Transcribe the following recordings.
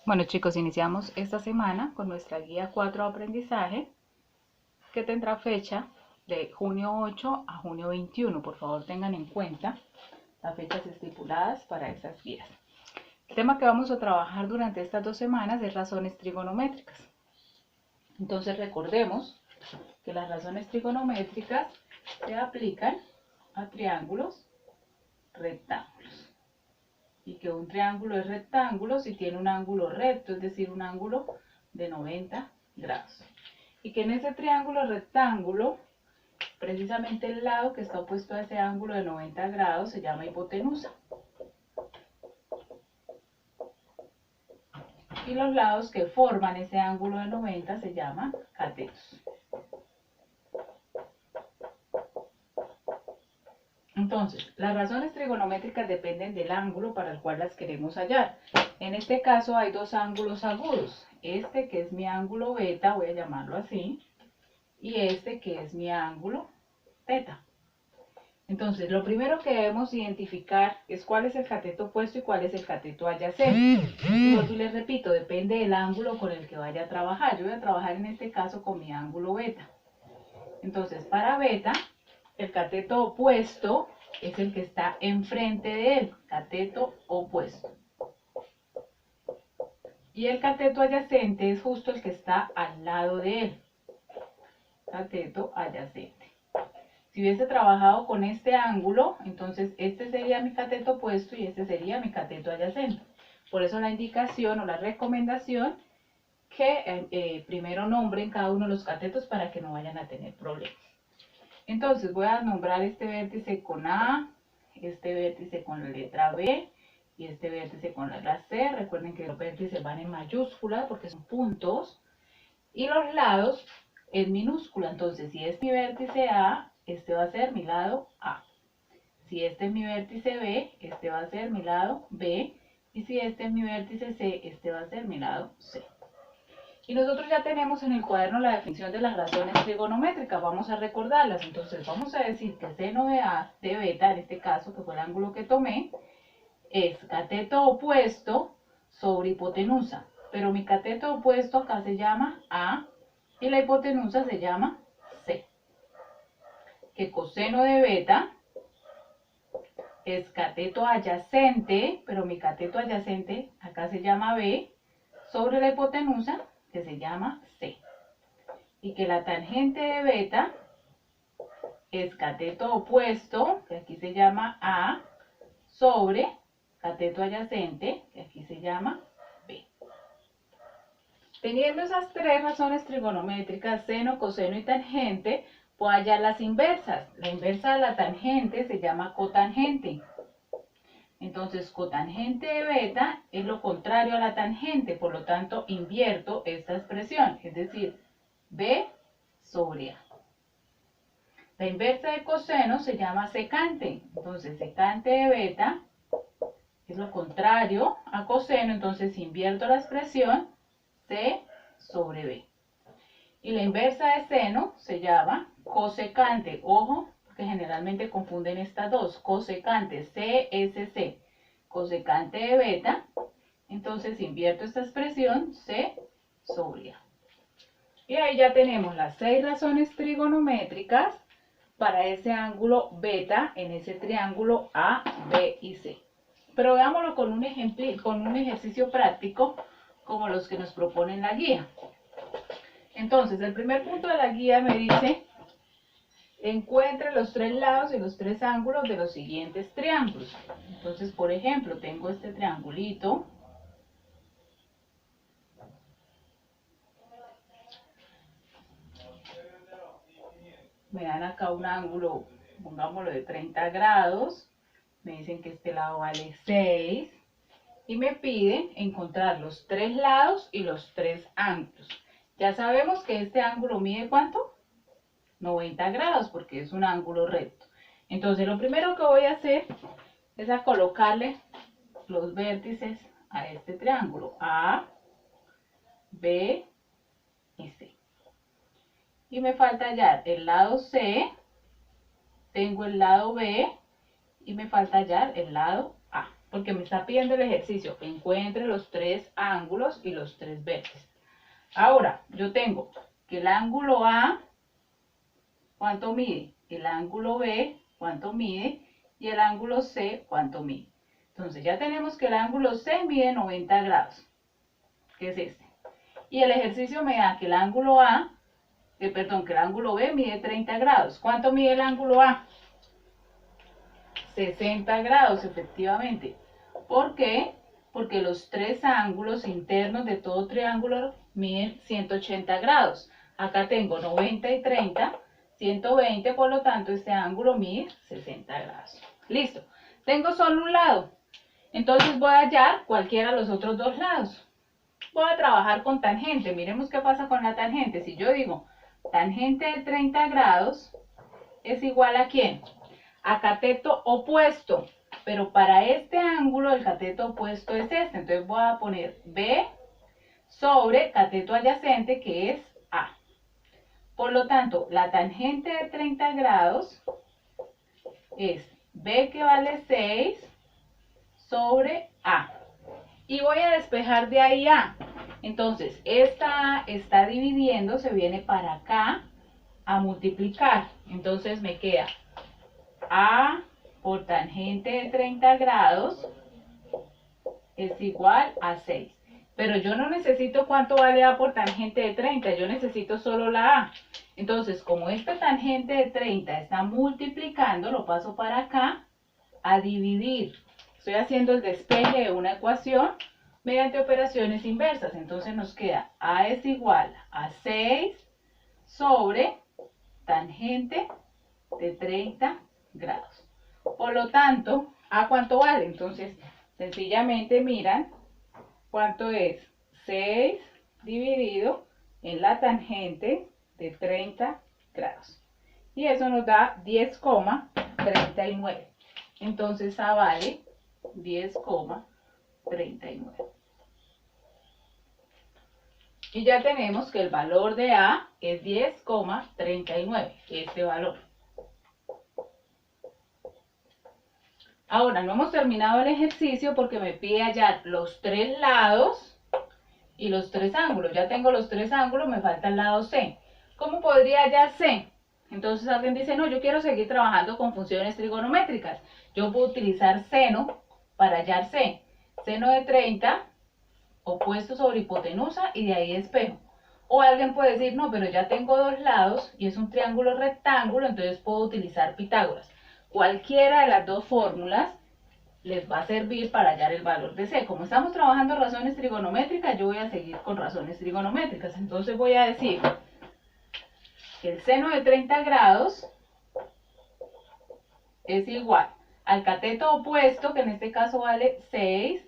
Bueno chicos, iniciamos esta semana con nuestra guía 4 de aprendizaje que tendrá fecha de junio 8 a junio 21. Por favor tengan en cuenta las fechas estipuladas para esas guías. El tema que vamos a trabajar durante estas 2 semanas es razones trigonométricas. Entonces recordemos que las razones trigonométricas se aplican a triángulos rectángulos. Y que un triángulo es rectángulo si tiene un ángulo recto, es decir, un ángulo de 90 grados. Y que en ese triángulo rectángulo, precisamente el lado que está opuesto a ese ángulo de 90 grados se llama hipotenusa. Y los lados que forman ese ángulo de 90 se llaman catetos. Entonces, las razones trigonométricas dependen del ángulo para el cual las queremos hallar. En este caso hay dos ángulos agudos. Este que es mi ángulo beta, voy a llamarlo así, y este que es mi ángulo teta. Entonces, lo primero que debemos identificar es cuál es el cateto opuesto y cuál es el cateto adyacente. Y vuelvo y les repito, depende del ángulo con el que vaya a trabajar. Yo voy a trabajar en este caso con mi ángulo beta. Entonces, para beta, el cateto opuesto es el que está enfrente de él, cateto opuesto. Y el cateto adyacente es justo el que está al lado de él, cateto adyacente. Si hubiese trabajado con este ángulo, entonces este sería mi cateto opuesto y este sería mi cateto adyacente. Por eso la indicación o la recomendación que primero nombren cada uno de los catetos para que no vayan a tener problemas. Entonces voy a nombrar este vértice con A, este vértice con la letra B y este vértice con la letra C. Recuerden que los vértices van en mayúscula porque son puntos y los lados en minúscula. Entonces si es mi vértice A, este va a ser mi lado A. Si este es mi vértice B, este va a ser mi lado B. Y si este es mi vértice C, este va a ser mi lado C. Y nosotros ya tenemos en el cuaderno la definición de las razones trigonométricas, vamos a recordarlas. Entonces vamos a decir que seno de beta, en este caso que fue el ángulo que tomé, es cateto opuesto sobre hipotenusa. Pero mi cateto opuesto acá se llama A y la hipotenusa se llama C. Que coseno de beta es cateto adyacente, pero mi cateto adyacente acá se llama B, sobre la hipotenusa que se llama C. Y que la tangente de beta es cateto opuesto, que aquí se llama A, sobre cateto adyacente, que aquí se llama B. Teniendo esas tres razones trigonométricas, seno, coseno y tangente, puedo hallar las inversas. La inversa de la tangente se llama cotangente. Entonces, cotangente de beta es lo contrario a la tangente, por lo tanto, invierto esta expresión, es decir, B sobre A. La inversa de coseno se llama secante. Entonces, secante de beta es lo contrario a coseno, entonces invierto la expresión C sobre B. Y la inversa de seno se llama cosecante. Ojo, porque generalmente confunden estas dos. Cosecante, CSC. Cosecante de beta. Entonces invierto esta expresión C sobre A. Y ahí ya tenemos las 6 razones trigonométricas para ese ángulo beta en ese triángulo A, B y C. Pero veámoslo con un ejemplo, con un ejercicio práctico como los que nos proponen la guía. Entonces, el primer punto de la guía me dice, encuentre los 3 lados y los 3 ángulos de los siguientes triángulos. Entonces, por ejemplo, tengo este triangulito. Me dan acá un ángulo, pongámoslo de 30 grados. Me dicen que este lado vale 6. Y me piden encontrar los 3 lados y los 3 ángulos. Ya sabemos que este ángulo mide ¿cuánto? 90 grados porque es un ángulo recto. Entonces lo primero que voy a hacer es a colocarle los vértices a este triángulo. A, B y C. Y me falta hallar el lado C, tengo el lado B y me falta hallar el lado A. porque me está pidiendo el ejercicio. Encuentre los 3 ángulos y los 3 vértices. Ahora, yo tengo que el ángulo A, ¿cuánto mide? El ángulo B, ¿cuánto mide? Y el ángulo C, ¿cuánto mide? Entonces ya tenemos que el ángulo C mide 90 grados, que es este. Y el ejercicio me da que el ángulo que el ángulo B mide 30 grados. ¿Cuánto mide el ángulo A? 60 grados, efectivamente. ¿Por qué? Porque los 3 ángulos internos de todo triángulo miden 180 grados. Acá tengo 90 y 30, 120, por lo tanto este ángulo mide 60 grados. Listo. Tengo solo un lado. Entonces voy a hallar cualquiera de los otros 2 lados. Voy a trabajar con tangente. Miremos qué pasa con la tangente. Si yo digo tangente de 30 grados es igual a ¿quién? A cateto opuesto. Pero para este ángulo el cateto opuesto es este. Entonces voy a poner B sobre cateto adyacente, que es A. Por lo tanto, la tangente de 30 grados es B, que vale 6, sobre A. Y voy a despejar de ahí A. Entonces, esta A está dividiendo, se viene para acá a multiplicar. Entonces me queda A por tangente de 30 grados es igual a 6. Pero yo no necesito cuánto vale A por tangente de 30, yo necesito solo la A. Entonces, como esta tangente de 30 está multiplicando, lo paso para acá a dividir. Estoy haciendo el despeje de una ecuación mediante operaciones inversas. Entonces nos queda A es igual a 6 sobre tangente de 30 grados. Por lo tanto, ¿A cuánto vale? Entonces, sencillamente miran cuánto es 6 dividido en la tangente de 30 grados. Y eso nos da 10,39. Entonces A vale 10,39. Y ya tenemos que el valor de A es 10,39, este valor. Ahora, no hemos terminado el ejercicio porque me pide hallar los 3 lados y los 3 ángulos. Ya tengo los 3 ángulos, me falta el lado C. ¿Cómo podría hallar C? Entonces alguien dice, no, yo quiero seguir trabajando con funciones trigonométricas. Yo puedo utilizar seno para hallar C. Seno de 30, opuesto sobre hipotenusa, y de ahí despejo. O alguien puede decir, no, pero ya tengo 2 lados y es un triángulo rectángulo, entonces puedo utilizar Pitágoras. Cualquiera de las 2 fórmulas les va a servir para hallar el valor de C. Como estamos trabajando razones trigonométricas, yo voy a seguir con razones trigonométricas. Entonces voy a decir que el seno de 30 grados es igual al cateto opuesto, que en este caso vale 6,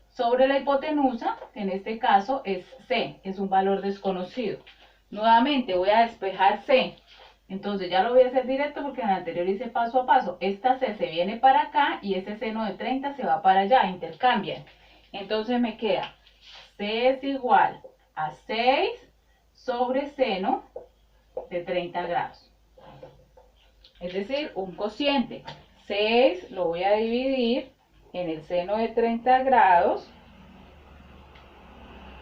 sobre la hipotenusa, que en este caso es C, es un valor desconocido. Nuevamente voy a despejar C. Entonces ya lo voy a hacer directo porque en el anterior hice paso a paso. Esta C se viene para acá y ese seno de 30 se va para allá, intercambian. Entonces me queda C es igual a 6 sobre seno de 30 grados. Es decir, un cociente. 6 lo voy a dividir en el seno de 30 grados.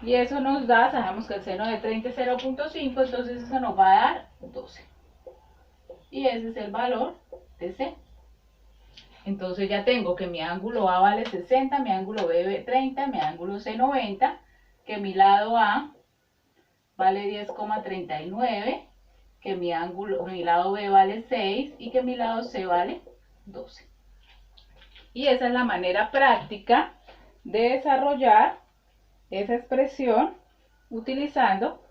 Y eso nos da, sabemos que el seno de 30 es 0,5, entonces eso nos va a dar 12. Y ese es el valor de C. Entonces ya tengo que mi ángulo A vale 60, mi ángulo B 30, mi ángulo C 90, que mi lado A vale 10,39, que mi lado B vale 6 y que mi lado C vale 12. Y esa es la manera práctica de desarrollar esa expresión utilizando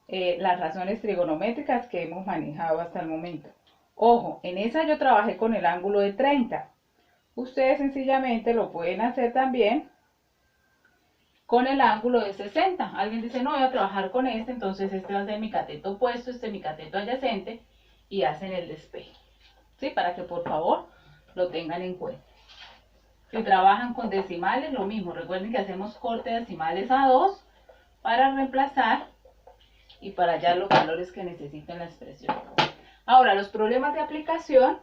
las razones trigonométricas que hemos manejado hasta el momento. Ojo, en esa yo trabajé con el ángulo de 30. Ustedes sencillamente lo pueden hacer también con el ángulo de 60. Alguien dice, no, voy a trabajar con este, entonces este va a ser mi cateto opuesto, este es mi cateto adyacente, y hacen el despeje. ¿Sí? Para que por favor lo tengan en cuenta. Si trabajan con decimales, lo mismo. Recuerden que hacemos corte de decimales a 2 para reemplazar y para hallar los valores que necesiten la expresión. Ahora, los problemas de aplicación,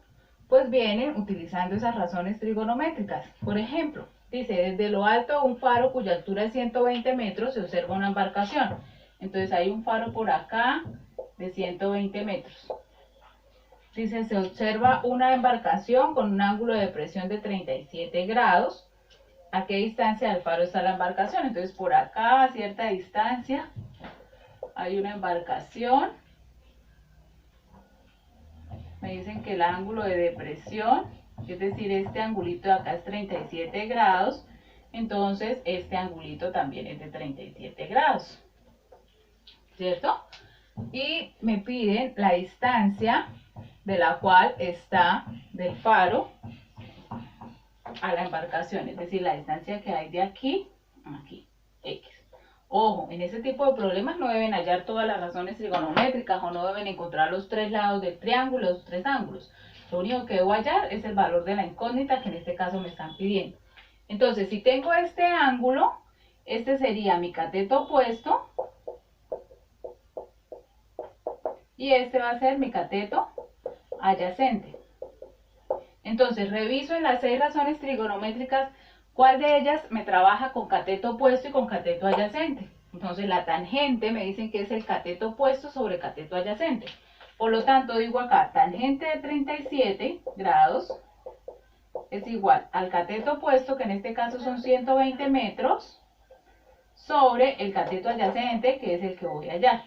pues vienen utilizando esas razones trigonométricas. Por ejemplo, Dice, desde lo alto de un faro cuya altura es 120 metros se observa una embarcación. Entonces hay un faro por acá de 120 metros. Dice, se observa una embarcación con un ángulo de depresión de 37 grados. ¿A qué distancia del faro está la embarcación? Entonces por acá a cierta distancia hay una embarcación. Me dicen que el ángulo de depresión, es decir, este angulito de acá es 37 grados. Entonces este angulito también es de 37 grados. ¿Cierto? Y me piden la distancia de la cual está del faro a la embarcación, es decir, la distancia que hay de aquí a aquí, X. Ojo, en ese tipo de problemas no deben hallar todas las razones trigonométricas o no deben encontrar los tres lados del triángulo, los tres ángulos. Lo único que debo hallar es el valor de la incógnita que en este caso me están pidiendo. Entonces, si tengo este ángulo, este sería mi cateto opuesto y este va a ser mi cateto adyacente. Entonces, reviso en las 6 razones trigonométricas cuál de ellas me trabaja con cateto opuesto y con cateto adyacente. Entonces, la tangente me dicen que es el cateto opuesto sobre cateto adyacente. Por lo tanto, digo acá, tangente de 37 grados es igual al cateto opuesto, que en este caso son 120 metros, sobre el cateto adyacente, que es el que voy a hallar.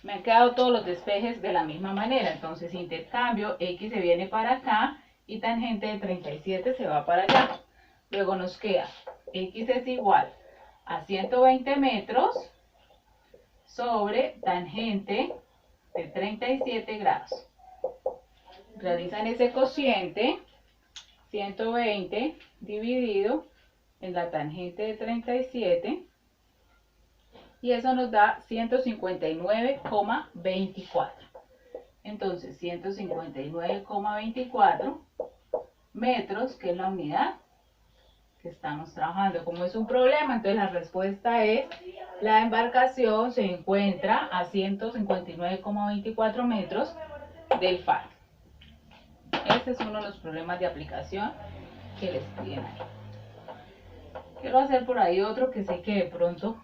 Me han quedado todos los despejes de la misma manera, entonces intercambio, X se viene para acá y tangente de 37 se va para allá. Luego nos queda X es igual a 120 metros sobre tangente de 37 grados. Realizan ese cociente, 120 dividido en la tangente de 37, y eso nos da 159,24. Entonces, 159,24 metros, que es la unidad que estamos trabajando. Como es un problema, entonces la respuesta es, la embarcación se encuentra a 159,24 metros del faro. Este es uno de los problemas de aplicación que les piden ahí. Quiero hacer por ahí otro que sé que de pronto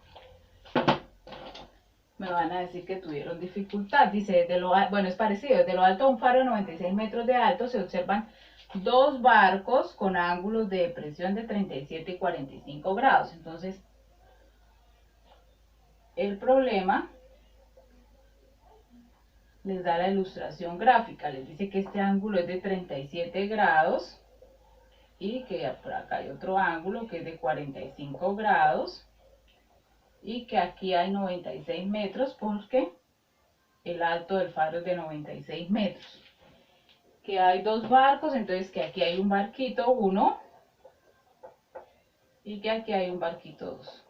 me van a decir que tuvieron dificultad. Dice, bueno, es parecido, desde lo alto de un faro de 96 metros de alto se observan dos barcos con ángulos de depresión de 37 y 45 grados. Entonces, el problema les da la ilustración gráfica. Les dice que este ángulo es de 37 grados y que por acá hay otro ángulo que es de 45 grados. Y que aquí hay 96 metros porque el alto del faro es de 96 metros. Que hay dos barcos, entonces que aquí hay un barquito 1 y que aquí hay un barquito 2.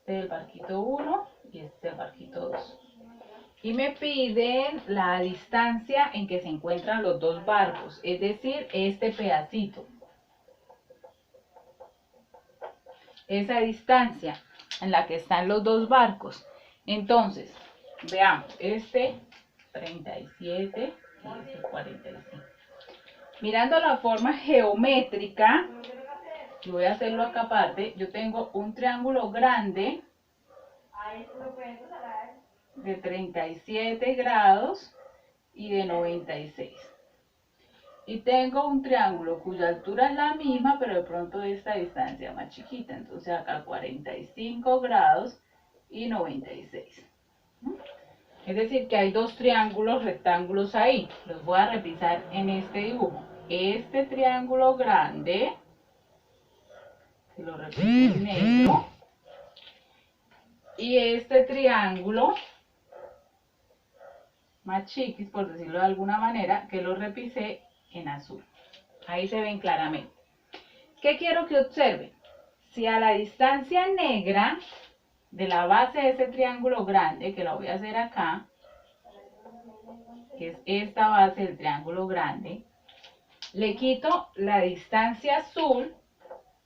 Este es el barquito 1 y este es el barquito 2. Y me piden la distancia en que se encuentran los dos barcos, es decir, este pedacito. Esa distancia en la que están los dos barcos. Entonces, veamos, este 37 y este 45. Mirando la forma geométrica, y voy a hacerlo acá aparte, yo tengo un triángulo grande de 37 grados y de 96. Y tengo un triángulo cuya altura es la misma, pero de pronto esta distancia más chiquita. Entonces acá 45 grados y 96. Es decir, que hay dos triángulos rectángulos ahí. Los voy a repisar en este dibujo. Este triángulo grande, que lo repito en negro, y este triángulo más chiquis, por decirlo de alguna manera, que lo repisé en azul. Ahí se ven claramente. ¿Qué quiero que observen? Si a la distancia negra de la base de ese triángulo grande, que lo voy a hacer acá, que es esta base del triángulo grande, le quito la distancia azul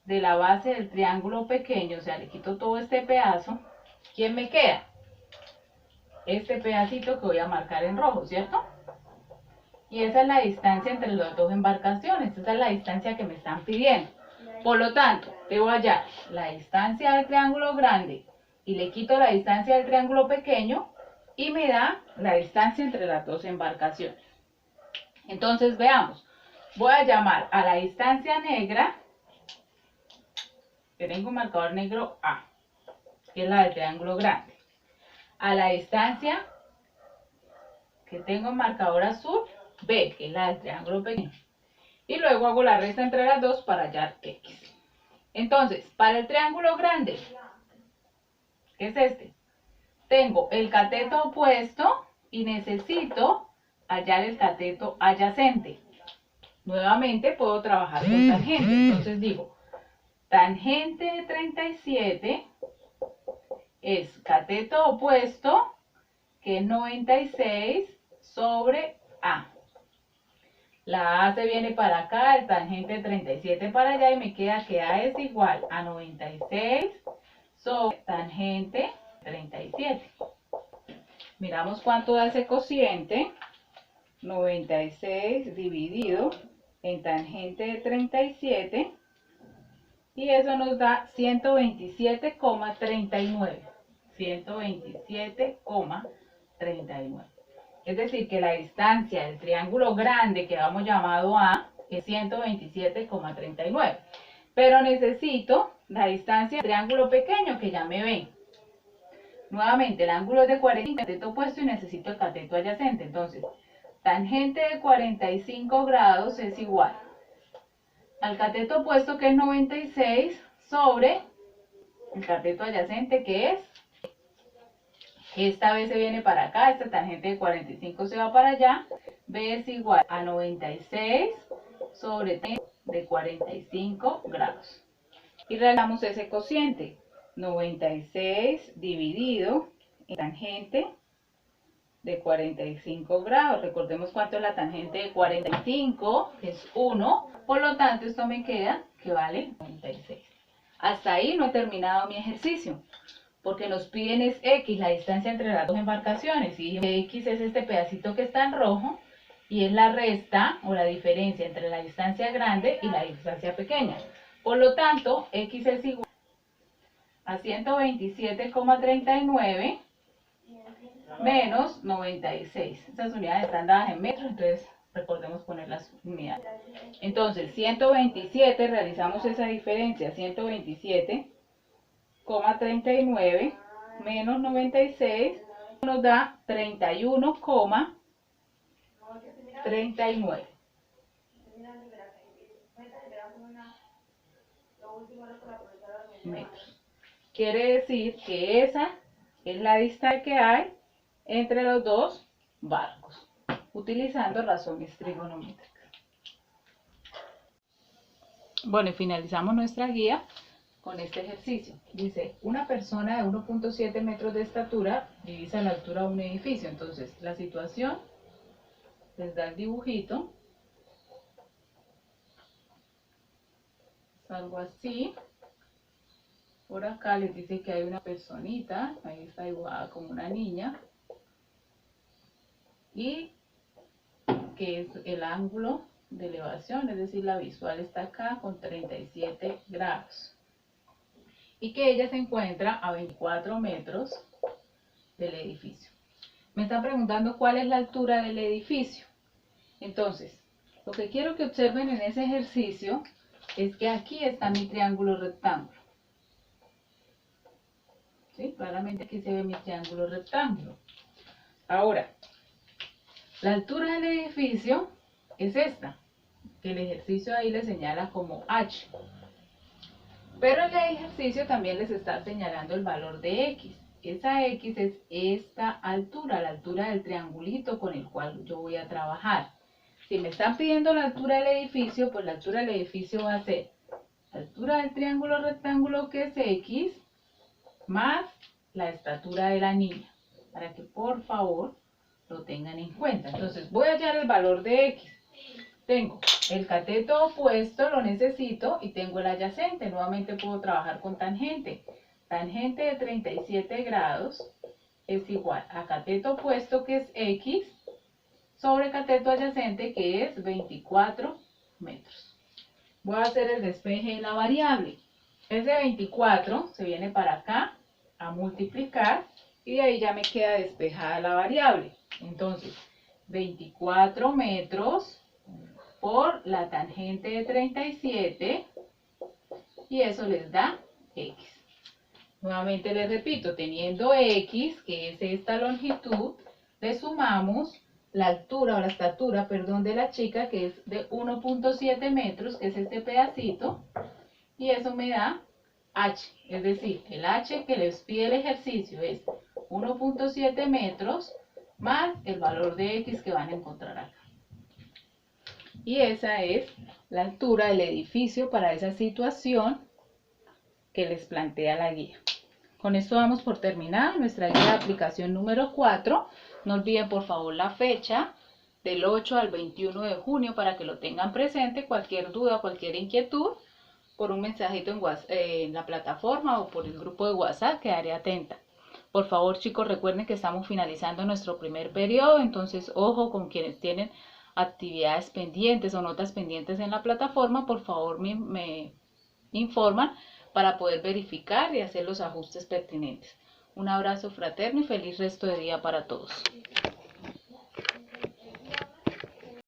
de la base del triángulo pequeño, o sea, le quito todo este pedazo, ¿quién me queda? Este pedacito que voy a marcar en rojo, ¿cierto? Y esa es la distancia entre las dos embarcaciones, esa es la distancia que me están pidiendo. Por lo tanto, debo hallar la distancia del triángulo grande y le quito la distancia del triángulo pequeño y me da la distancia entre las dos embarcaciones. Entonces veamos, voy a llamar a la distancia negra, que tengo un marcador negro A, que es la del triángulo grande, a la distancia que tengo en marcador azul B, que es la del triángulo pequeño, y luego hago la resta entre las dos para hallar X. Entonces, para el triángulo grande, que es este, tengo el cateto opuesto y necesito hallar el cateto adyacente. Nuevamente puedo trabajar con tangente, entonces digo, tangente de 37 es cateto opuesto, que es 96 sobre A. La A se viene para acá, el tangente de 37 para allá y me queda que A es igual a 96 sobre tangente 37. Miramos cuánto da ese cociente. 96 dividido en tangente de 37 y eso nos da 127,39. 127,39. Es decir, que la distancia del triángulo grande que hemos llamado A es 127,39. Pero necesito la distancia del triángulo pequeño que ya me ven. Nuevamente, el ángulo es de 45, cateto opuesto y necesito el cateto adyacente. Entonces, tangente de 45 grados es igual al cateto opuesto, que es 96, sobre el cateto adyacente, que es, esta vez se viene para acá, esta tangente de 45 se va para allá, B es igual a 96 sobre tangente de 45 grados. Y realizamos ese cociente, 96 dividido en tangente de 45 grados. Recordemos cuánto es la tangente de 45, que es 1, por lo tanto esto me queda que vale 96. Hasta ahí no he terminado mi ejercicio, porque nos piden es X, la distancia entre las dos embarcaciones, y X es este pedacito que está en rojo, y es la resta o la diferencia entre la distancia grande y la distancia pequeña. Por lo tanto, X es igual a 127,39 menos 96. Estas unidades están dadas en metros, entonces recordemos poner las unidades. Entonces, 127, realizamos esa diferencia, 127,39 menos 96 nos da 31,39 metros. Quiere decir que esa es la distancia que hay entre los dos barcos, utilizando razones trigonométricas. Bueno, y finalizamos nuestra guía con este ejercicio. Dice, una persona de 1.7 metros de estatura divisa la altura de un edificio. Entonces, la situación les da el dibujito. Es algo así. Por acá les dice que hay una personita, ahí está dibujada como una niña, y que es el ángulo de elevación, es decir, la visual está acá con 37 grados. Y que ella se encuentra a 24 metros del edificio. Me están preguntando cuál es la altura del edificio. Entonces, lo que quiero que observen en ese ejercicio es que aquí está mi triángulo rectángulo. ¿Sí? Claramente aquí se ve mi triángulo rectángulo. Ahora, la altura del edificio es esta, que el ejercicio ahí le señala como H. Pero el ejercicio también les está señalando el valor de X. Esa X es esta altura, la altura del triangulito con el cual yo voy a trabajar. Si me están pidiendo la altura del edificio, pues la altura del edificio va a ser la altura del triángulo rectángulo, que es X, más la estatura de la niña, para que por favor lo tengan en cuenta. Entonces voy a hallar el valor de X. Tengo el cateto opuesto, lo necesito, y tengo el adyacente. Nuevamente puedo trabajar con tangente. Tangente de 37 grados es igual a cateto opuesto, que es X, sobre cateto adyacente, que es 24 metros. voy a hacer el despeje de la variable. Ese 24 se viene para acá a multiplicar y de ahí ya me queda despejada la variable. Entonces, 24 metros por la tangente de 37 y eso les da X. Nuevamente les repito, teniendo X, que es esta longitud, le sumamos la altura o la estatura, perdón, de la chica, que es de 1.7 metros, que es este pedacito, y eso me da H, es decir, el H que les pide el ejercicio es 1.7 metros más el valor de X que van a encontrar acá. Y esa es la altura del edificio para esa situación que les plantea la guía. Con esto damos por terminada nuestra guía de aplicación número 4. No olviden por favor la fecha del 8 al 21 de junio para que lo tengan presente. Cualquier duda, cualquier inquietud, por un mensajito en la plataforma o por el grupo de WhatsApp, quedaré atenta. Por favor, chicos, recuerden que estamos finalizando nuestro primer periodo, entonces ojo con quienes tienen actividades pendientes o notas pendientes en la plataforma, por favor me informan para poder verificar y hacer los ajustes pertinentes. Un abrazo fraterno y feliz resto de día para todos.